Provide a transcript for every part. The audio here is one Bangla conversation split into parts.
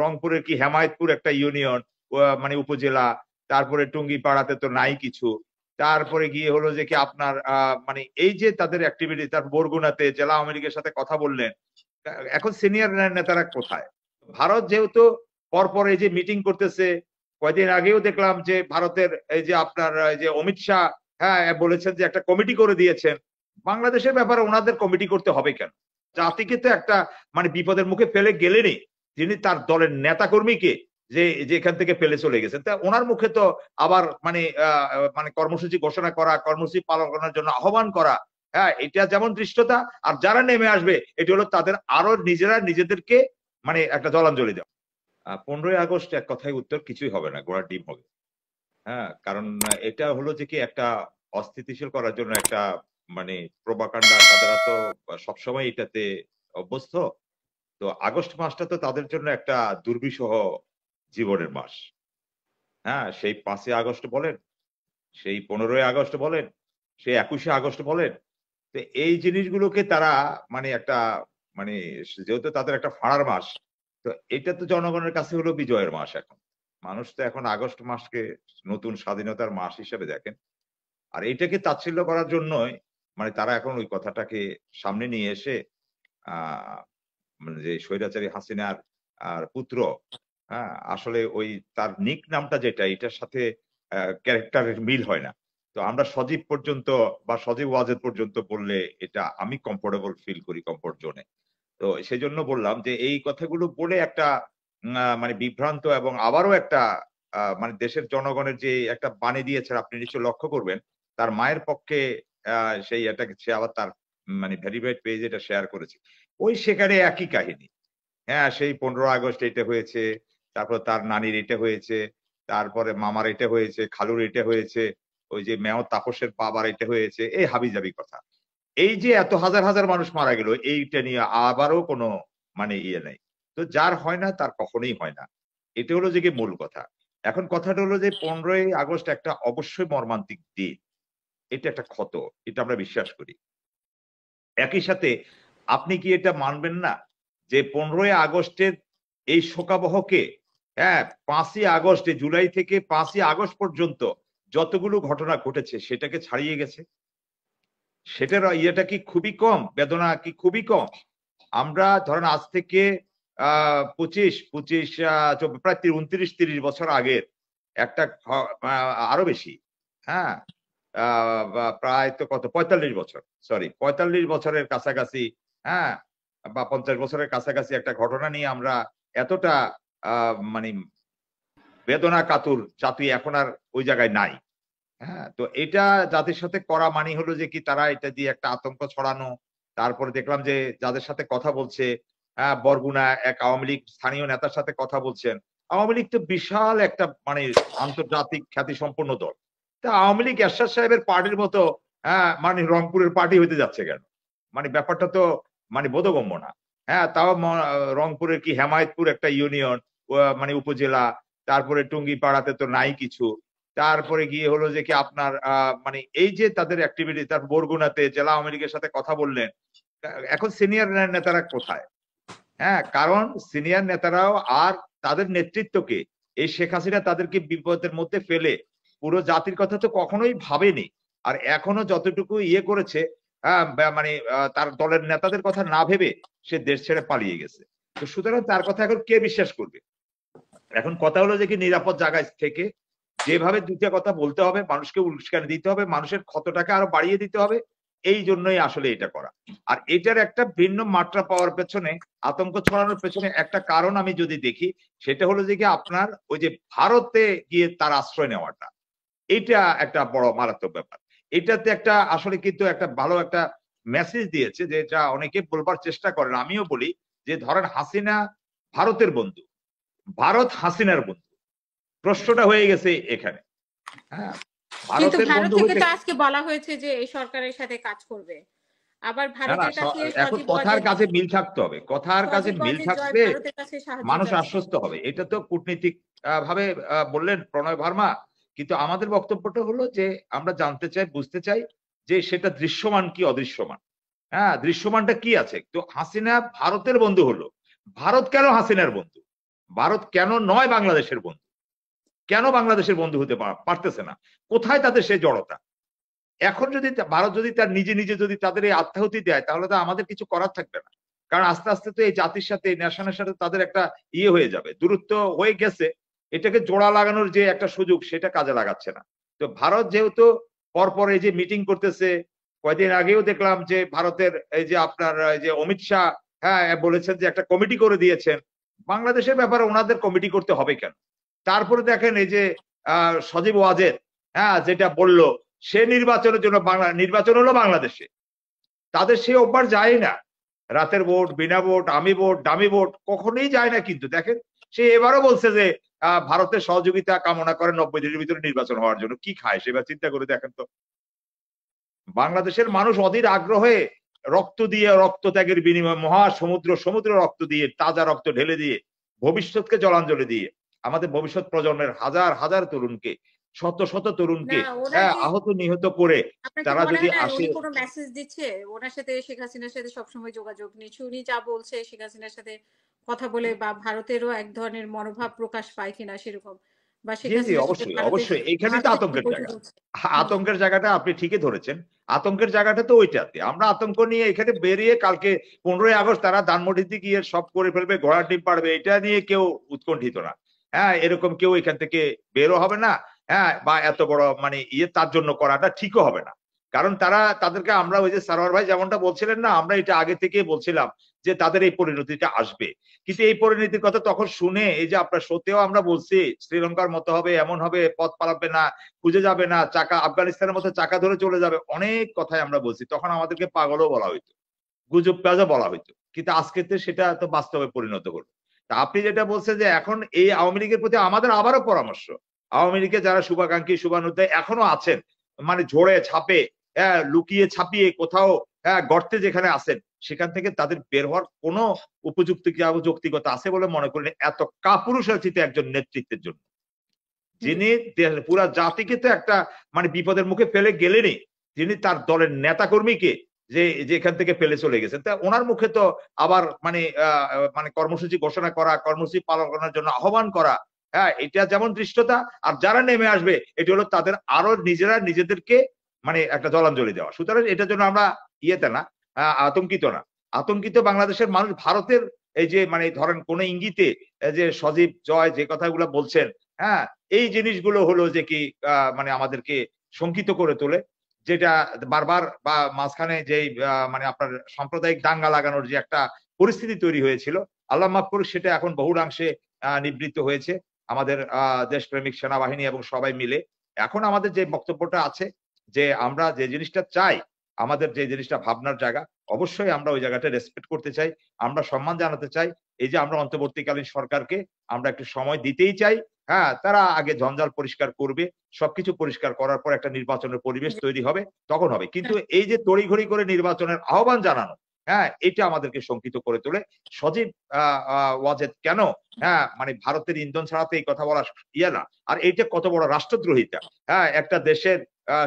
রংপুরের কি হেমায়েতপুর একটা ইউনিয়ন মানে উপজেলা, তারপরে টুঙ্গিপাড়াতে তো নাই কিছু। তারপরে গিয়ে হলো যে কি আপনার মানে এই যে তাদের অ্যাক্টিভিটি, তার বরগুনাতে জেলা আওয়ামী লীগের সাথে কথা বললেন। এখন সিনিয়র নেতারা কোথায়? ভারত যেহেতু পরপর এই যে মিটিং করতেছে, কয়দিন আগেও দেখলাম যে ভারতের এই যে আপনার এই যে অমিত শাহ, হ্যাঁ, বলেছেন যে একটা কমিটি করে দিয়েছেন। বাংলাদেশের ব্যাপারে ওনাদের কমিটি করতে হবে কেন? জাতিকে তো একটা মানে বিপদের মুখে ফেলে গেলেনই, যিনি তার দলের নেতা কর্মীকে যে এখান থেকে ফেলে চলে গেছেন। তা ওনার মুখে তো আবার মানে কর্মসূচি ঘোষণা করা, কর্মসূচি পালন করার জন্য আহ্বান করা, হ্যাঁ, এটা যেমন দৃষ্টতা। আর যারা নেমে আসবে এটি হলো তাদের আরো নিজেদেরকে মানে একটা জলাঞ্জলি দেওয়া। 15ই আগস্ট এক কথায় উত্তর কিছুই হবে না, ঘোড়ার ডিম হবে। হ্যাঁ, কারণ এটা হলো যে কি একটা অস্থিতিশীল করার জন্য একটা মানে প্রোপাগান্ডা, তারা তো সবসময় এটাতে অভ্যস্ত। তো আগস্ট মাসটা তো তাদের জন্য একটা দুর্বিষহ জীবনের মাস। হ্যাঁ, সেই 5ই আগস্ট বলেন, সেই 15ই আগস্ট বলেন, সেই 21শে আগস্ট বলেন। তো এই জিনিসগুলোকে তারা মানে একটা মানে যেহেতু তাদের একটা ফাঁড়ার মাস, তো এটা তো জনগণের কাছে হলো বিজয়ের মাস এখন। মানুষ তো এখন আগস্ট মাসকে নতুন স্বাধীনতার মাস হিসেবে দেখেন। আর এটাকে তাচ্ছিল্য করার জন্যই মানে তারা এখন ওই কথাটাকে সামনে নিয়ে এসে আ মানে যে স্বৈরাচারী হাসিনার পুত্র, হ্যাঁ? আসলে ওই তার নিক নামটা যেটা এটার সাথে ক্যারেক্টারের মিল হয় না। তো আমরা সজীব পর্যন্ত বা সজীব ওয়াজেদ পর্যন্ত বললে এটা আমি কমফোর্টেবল ফিল করি, কমফোর্ট জোনে। তো সেজন্য বললাম যে এই কথাগুলো বলে একটা মানে বিভ্রান্ত এবং আবারও একটা মানে দেশের জনগণের যে একটা বাণী দিয়েছেন আপনি নিশ্চয়ই লক্ষ্য করবেন। তার মায়ের পক্ষে আ সেই এটাকে সে আবার তার মানে ভেরিফাইড পেজ এটা শেয়ার করেছে। ওই সেখানে একই কাহিনী। হ্যাঁ, সেই 15 আগস্ট এটা হয়েছে। তারপর তার নানির এটা হয়েছে। তারপরে মামার এটা হয়েছে, খালুর এটা হয়েছে। ওই যে মেয়র তাপসের বাবার এটা হয়েছে। এই হাবিজাবি কথা। এই যে এত হাজার মানুষ মারা গেল এইটা নিয়ে আবারও কোনো মানে ইয়ে নাই। তো যার হয় না তার কখনোই হয় না। এটা হলো যে গিয়ে মূল কথা। এখন কথাটা হলো যে 15ই আগস্ট একটা অবশ্যই মর্মান্তিক দিন। এটা একটা ক্ষত। এটা আমরা বিশ্বাস করি। একই সাথে আপনি কি এটা মানবেন না যে 15ই আগস্টের এই শোকাবহকে, হ্যাঁ, 5ই আগস্টে জুলাই থেকে 5ই আগস্ট পর্যন্ত যতগুলো ঘটনা ঘটেছে সেটাকে ছাড়িয়ে গেছে। সেটার ইয়েটা কি খুবই কম? বেদনা কি খুবই কম? আমরা ধরেন আজ থেকে 25 প্রায় 29-30 বছর আগের একটা আরো বেশি, হ্যাঁ? আ বা প্রায় তো কত ৪৫ বছর। সরি ৪৫ বছরের কাছাকাছি, হ্যাঁ? বা ৫০ বছরের কাছাকাছি একটা ঘটনা নিয়ে আমরা এতটা আ মানে বেদনা কাতর জাতি এখন আর ওই জায়গায় নাই। হ্যাঁ? তো এটা যাদের সাথে করা মানে হলো যে কি তারা এটা দিয়ে একটা আতঙ্ক ছড়ানো। তারপরে দেখলাম যে যাদের সাথে কথা বলছে, বরগুনা এক আওয়ামী লীগ স্থানীয় নেতার সাথে কথা বলছেন। আওয়ামী লীগ তো বিশাল একটা মানে আন্তর্জাতিক খ্যাতিসম্পন্ন দল। তা আওয়ামী লীগ এরশাদ সাহেবের পার্টির মতো মানে রংপুরের পার্টি হইতে যাচ্ছে কেন? মানে ব্যাপারটা তো মানে বোধগম্য না। হ্যাঁ, তাও রংপুরের কি হেমায়েতপুর একটা ইউনিয়ন মানে উপজেলা, তারপরে টুঙ্গিপাড়াতে তো নাই কিছু। তারপরে গিয়ে হলো যে কি আপনার মানে এই যে তাদের অ্যাক্টিভিটি, তার বরগুনাতে জেলা আওয়ামী লীগের সাথে কথা বললেন। এখন সিনিয়র নেতারা কোথায়? হ্যাঁ, কারণ সিনিয়র নেতারাও আর তাদের নেতৃত্বকে এই শেখ হাসিনা তাদেরকে বিপদের মধ্যে ফেলে পুরো জাতির কথা তো কখনোই ভাবেনি। আর এখনো যতটুকু ইয়ে করেছে মানে তার দলের নেতাদের কথা না ভেবে সে দেশ ছেড়ে পালিয়ে গেছে। তো সুতরাং তার কথা এখন কে বিশ্বাস করবে? এখন কথা হলো যে কি নিরাপদ জায়গায় থেকে যেভাবে ২ টা কথা বলতে হবে, মানুষকে উস্কানি দিতে হবে, মানুষের ক্ষতটাকে আরো বাড়িয়ে দিতে হবে। এই জন্যই আসলে এটা করা। আর এটার একটা ভিন্ন মাত্রা পাওয়ার পেছনে, আতঙ্ক ছড়ানোর পেছনে একটা কারণ আমি যদি দেখি, সেটা হলো যে গিয়ে আপনার ওই যে ভারতে গিয়ে তার আশ্রয় নেওয়াটা। এইটা একটা বড় মারাত্মক ব্যাপার। এটাতে একটা আসলে কিন্তু একটা ভালো একটা মেসেজ দিয়েছে যে এটা অনেকে বলবার চেষ্টা করেন। আমিও বলি যে ধরেন হাসিনা ভারতের বন্ধু। ভারত হাসিনার বন্ধু। প্রশ্নটা হয়ে গেছে এখানে। হ্যাঁ? কিন্তু ভারতের ভারত বন্ধু থেকে হইতে তো আজকে বলা হয়েছে যে এই সরকারের সাথে কাজ করবে। আবার না, ভারতের কাছে এখন সজীব কথার ওয়াজেদ কাজে মিল থাকতে হবে। কথার কাজে সজীব মিল ওয়াজেদ জয় থাকলে ভারতের কাছে সাহায্য মানুষ চাচ্ছে। আশ্বস্ত হবে। এটা তো কূটনীতিক ভাবে বললেন প্রণয় ভার্মা। কিন্তু আমাদের বক্তব্যটা হলো যে আমরা জানতে চাই, বুঝতে চাই যে সেটা দৃশ্যমান কি অদৃশ্যমান। হ্যাঁ? দৃশ্যমানটা কি আছে? তো হাসিনা ভারতের বন্ধু হলো। ভারত কেন হাসিনার বন্ধু? ভারত কেন নয় বাংলাদেশের বন্ধু? কেন বাংলাদেশের বন্ধু হতে পারতেছে না? কোথায় তাদের সেই জড়তা? এখন যদি ভারত যদি তার নিজে নিজে যদি তাদের এই আত্মাহুতি দেয়, তাহলে তো আমাদের কিছু করার থাকবে না। কারণ আস্তে আস্তে তো এই জাতির সাথে এই নেশনের সাথে তাদের একটা হয়ে যাবে, দূরত্ব হয়ে গেছে। এটাকে জোড়া লাগানোর যে একটা সুযোগ, সেটা কাজে লাগাচ্ছে না। তো ভারত যেহেতু পরপর এই যে মিটিং করতেছে, কয়দিন আগেও দেখলাম যে ভারতের এই যে আপনার এই যে অমিত শাহ, হ্যাঁ, বলেছেন যে একটা কমিটি করে দিয়েছেন। বাংলাদেশের ব্যাপারে ওনাদের কমিটি করতে হবে কেন? তারপরে দেখেন এই যে সজীব ওয়াজেদ, হ্যাঁ, যেটা বলল, সে নির্বাচনের জন্য নির্বাচন হলো বাংলাদেশে, তাদের সে অভ্যাস যায় না। রাতের ভোট, বিনা ভোট, আমি ভোট, ডামি ভোট কখনোই যায় না। কিন্তু দেখেন, সে এবারও বলছে যে ভারতের সহযোগিতা কামনা করে 90 দিনের ভিতরে নির্বাচন হওয়ার জন্য। কি খায় সেবার চিন্তা করে দেখেন তো। বাংলাদেশের মানুষ অধীর আগ্রহে রক্ত দিয়ে, রক্ত ত্যাগের বিনিময়ে সমুদ্র রক্ত দিয়ে, তাজা রক্ত ঢেলে দিয়ে, ভবিষ্যৎকে জলাঞ্জলি দিয়ে আমাদের ভবিষ্যৎ প্রজন্মের হাজার হাজার তরুণকে, শত শত না তরুণকে, ওরা হ্যাঁ, কি, আহত নিহত করে আপনার কি তারা মনে যদি হয় না আসে। উনি কোনো মেসেজ দিচ্ছে? ওনার সাথে শেখ হাসিনার সাথে সবসময় যোগাযোগ নিচ্ছে। উনি যা বলছে শেখ হাসিনার সাথে কথা বলে বা ভারতেরও এক ধরনের মনোভাব প্রকাশ পায় কিনা সেরকম, বা শেখ জি, জি, হাসিনার সাথে অবশ্যই, অবশ্যই। এইখানেই তো ভারতের কি আতঙ্কের বৈঠক জায়গা। হচ্ছে? হুম। আতঙ্কের জায়গাটা আপনি ঠিকই ধরেছেন। আতঙ্কের জায়গাটা তো ওইটাতে। আমরা আতঙ্ক নিয়ে এখানে বেরিয়ে কালকে 15ই আগস্ট তারা ধানমন্ডিতে গিয়ে সব করে ফেলবে, ঘোড়ার ডিম পাড়বে, এটা নিয়ে কেউ উৎকণ্ঠিত না। হ্যাঁ, এরকম কেউ এখান থেকে বেরও হবে না। হ্যাঁ, বা এত বড় মানে তার জন্য করাটা ঠিকও হবে না। কারণ তাদেরকে আমরা ওই যে সারোয়ার ভাই যেমনটা বলছিলেন না, আমরা এটা আগে থেকেই বলছিলাম যে তাদের এই পরিণতিটা আসবে। কিন্তু এই পরিণতির কথা তখন শুনে এই যে আপনার সত্যিও আমরা বলছি শ্রীলঙ্কার মতো হবে, এমন হবে, পথ পালাবে না, খুঁজে যাবে না, চাকা আফগানিস্তানের মতো চাকা ধরে চলে যাবে, অনেক কথাই আমরা বলছি। তখন আমাদেরকে পাগলও বলা হইতো, গুজব কাজও বলা হইতো। কিন্তু আজকে তো সেটা তো বাস্তবে পরিণত হলো। তা আপনি যেটা বলছেন যে এখন এই আওয়ামী লীগের প্রতি আমাদের আবারও পরামর্শ, আওয়ামী লীগের যারা শুভাকাঙ্ক্ষী শুভানুধ্যায়ী এখনো আছেন, মানে ঝোড়ে ছাপে, হ্যাঁ, লুকিয়ে ছাপিয়ে কোথাও, হ্যাঁ, গর্তে যেখানে আছেন, সেখান থেকে তাদের বের হওয়ার কোনো যৌক্তিকতা আছে বলে মনে করি না, এত কাপুরুষোচিত একজন নেতৃত্বের জন্য, জি। যিনি পুরা জাতিকে তো একটা মানে বিপদের মুখে ফেলে গেলেনই, যিনি তার দলের নেতা কর্মীকে যে এখান থেকে ফেলে চলে গেছেন, তা ওনার মুখে তো আবার মানে মানে কর্মসূচি ঘোষণা করা, কর্মসূচি পালন করার জন্য আহ্বান করা, হ্যাঁ, এটা যেমন দৃষ্টতা। আর যারা নেমে আসবে এটি হলো তাদের আরো নিজেরা নিজেদেরকে মানে একটা জলাঞ্জলি দেওয়া। সুতরাং এটার জন্য আমরা ইয়েতে না, আতঙ্কিত না। আতঙ্কিত বাংলাদেশের মানুষ ভারতের এই যে মানে ধরেন কোন ইঙ্গিতে যে সজীব জয় যে কথাগুলো বলছেন, হ্যাঁ, এই জিনিসগুলো হলো যে কি মানে আমাদেরকে শঙ্কিত করে তোলে। যেটা বারবার বা মাঝখানে যেই মানে আপনার সাম্প্রদায়িক দাঙ্গা লাগানোর যে একটা পরিস্থিতি তৈরি হয়েছিল, আল্লাহ মাফ করুক, সেটা এখন বহুলাংশে নিবৃত্ত হয়েছে আমাদের দেশপ্রেমিক সেনাবাহিনী এবং সবাই মিলে। এখন আমাদের যে বক্তব্যটা আছে যে আমরা যে জিনিসটা চাই, আমাদের যে জিনিসটা ভাবনার জায়গা, অবশ্যই আমরা ওই জায়গাটা রেসপেক্ট করতে চাই। আমরা সম্মান জানাতে চাই। এই যে আমরা অন্তর্বর্তীকালীন সরকারকে আমরা একটু সময় দিতেই চাই। হ্যাঁ, তারা আগে জঞ্জাল পরিষ্কার করবে। সবকিছু পরিষ্কার করার পর একটা নির্বাচনের পরিবেশ জি। তৈরি হবে, তখন হবে। কিন্তু এই যে তড়িঘড়ি করে নির্বাচনের আহ্বান জানানো, হ্যাঁ, এটা আমাদেরকে শঙ্কিত করে তোলে। সজীব আ আ ওয়াজেদ কেন, হ্যাঁ, মানে ভারতের ইন্ধন ছাড়া তো এই কথা বলা না। আর এইটা কত বড় রাষ্ট্রদ্রোহিতা। হ্যাঁ, একটা দেশের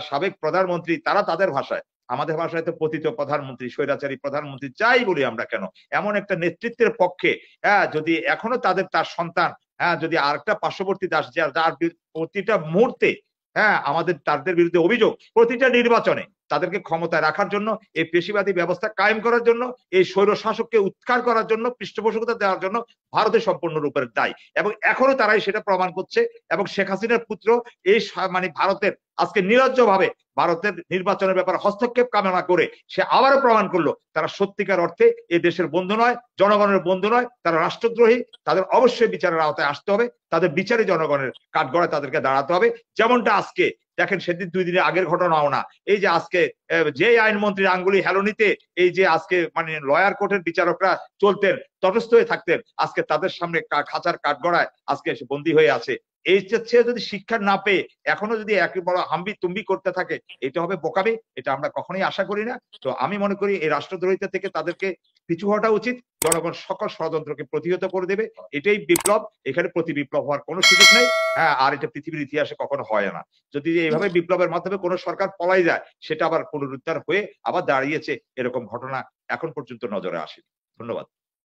সাবেক প্রধানমন্ত্রী, তারা তাদের ভাষায়, আমাদের ভাষায় তো পতিত প্রধানমন্ত্রী, স্বৈরাচারী প্রধানমন্ত্রী যাই বলি আমরা কেন, এমন একটা নেতৃত্বের পক্ষে, হ্যাঁ, যদি এখনো তার সন্তান, হ্যাঁ, যদি আরেকটা পার্শ্ববর্তী দেশ যার প্রতিটা মুহূর্তে, হ্যাঁ, আমাদের তাদের বিরুদ্ধে অভিযোগ, প্রতিটা নির্বাচনে তাদেরকে ক্ষমতায় রাখার জন্য, এই পেশিবাদী ব্যবস্থা কায়েম করার জন্য, এই স্বৈর শাসককে উৎখাত করার জন্য, পৃষ্ঠপোষকতা দেওয়ার জন্য ভারতের সম্পূর্ণরূপে দায়ী। এবং এখনো তারাই সেটা প্রমাণ করছে। এবং শেখ হাসিনার পুত্র এই মানে ভারতের আজকে নিরজ্জভাবে ভারতের নির্বাচনের ব্যাপারে হস্তক্ষেপ কামনা করে সে আবারও প্রমাণ করলো তারা সত্যিকার অর্থে এই দেশের বন্ধু নয়, জনগণের বন্ধু নয়, তারা রাষ্ট্রদ্রোহী। তাদের অবশ্যই বিচারের আওতায় আসতে হবে। তাদের বিচারে জনগণের কাঠগড়ায় তাদেরকে দাঁড়াতে হবে। যেমনটা আজকে দেখেন, সেদিন 2 দিনের আগের ঘটনাও না, এই যে আজকে যে আইনমন্ত্রীর আঙ্গুলি হেলনিতে এই যে আজকে মানে লয়ার কোর্টের বিচারকরা চলতেন, তটস্থ হয়ে থাকতেন, আজকে তাদের সামনে খাঁচার কাঠগড়ায় আজকে এসে বন্দী হয়ে আছে। এই চেয়ে যদি শিক্ষা না পেয়ে এখনো যদি একই বড় হাম্বি তুম্বি করতে থাকে, এটা হবে বোকামি। এটা আমরা কখনোই আশা করি না। তো আমি মনে করি এই রাষ্ট্রদ্রোহিতা থেকে তাদেরকে পিছু হওয়াটা উচিত। জনগণ সকল ষড়যন্ত্রকে প্রতিহত করে দেবে। এটাই বিপ্লব। এখানে প্রতি বিপ্লব হওয়ার কোনো সুযোগ নেই। হ্যাঁ, আর এটা পৃথিবীর ইতিহাসে কখনো হয় না। যদি এইভাবে বিপ্লবের মাধ্যমে কোনো সরকার পলাই যায়, সেটা আবার পুনরুদ্ধার হয়ে আবার দাঁড়িয়েছে, এরকম ঘটনা এখন পর্যন্ত নজরে আসেনি। ধন্যবাদ।